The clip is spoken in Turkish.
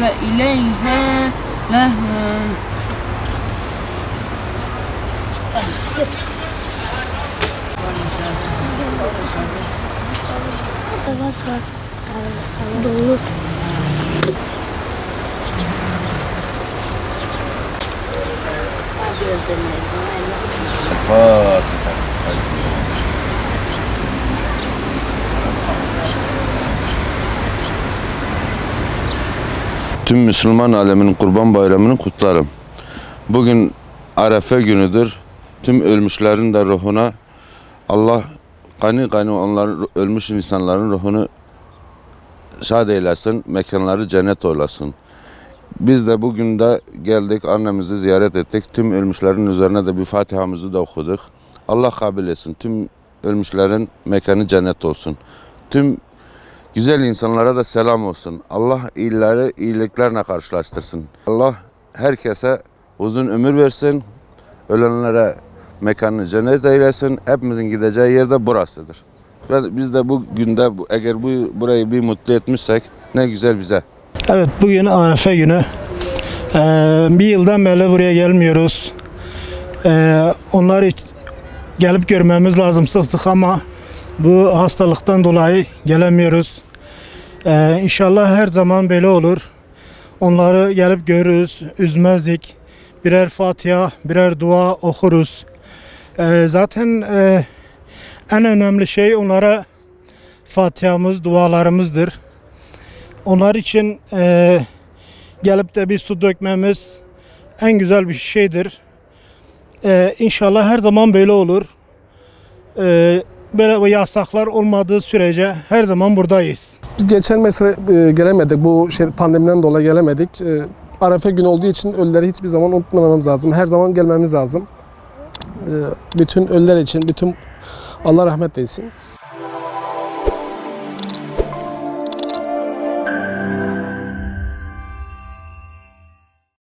وإليه لهم. Dolu. الفاتحة. Tüm Müslüman aleminin Kurban Bayramı'nı kutlarım. Bugün Arefe günüdür. Tüm ölmüşlerin de ruhuna Allah gani gani onların ölmüş insanların ruhunu şad eylesin, mekanları cennet eylesin. Biz de bugün de geldik, annemizi ziyaret ettik. Tüm ölmüşlerin üzerine de bir Fatiha'mızı da okuduk. Allah kabul etsin. Tüm ölmüşlerin mekanı cennet olsun. Tüm güzel insanlara da selam olsun. Allah iyileri iyiliklerle karşılaştırsın. Allah herkese uzun ömür versin. Ölenlere mekanını cennet eylesin. Hepimizin gideceği yer de burasıdır. Ve biz de bu günde eğer burayı bir mutlu etmişsek ne güzel bize. Evet, bugün Arefe günü. Bir yıldan beri buraya gelmiyoruz. Onları gelip görmemiz lazım sık sık ama bu hastalıktan dolayı gelemiyoruz. İnşallah her zaman böyle olur. Onları gelip görürüz, üzmezdik. Birer Fatiha, birer dua okuruz. Zaten en önemli şey onlara Fatiha'mız, dualarımızdır. Onlar için gelip de bir su dökmemiz en güzel bir şeydir. İnşallah her zaman böyle olur. Böyle yasaklar olmadığı sürece her zaman buradayız. Biz geçen mesela gelemedik. Bu pandemiden dolayı gelemedik. Arefe günü olduğu için ölüleri hiçbir zaman unutmamamız lazım. Her zaman gelmemiz lazım. Bütün ölüler için, bütün Allah rahmet eylesin.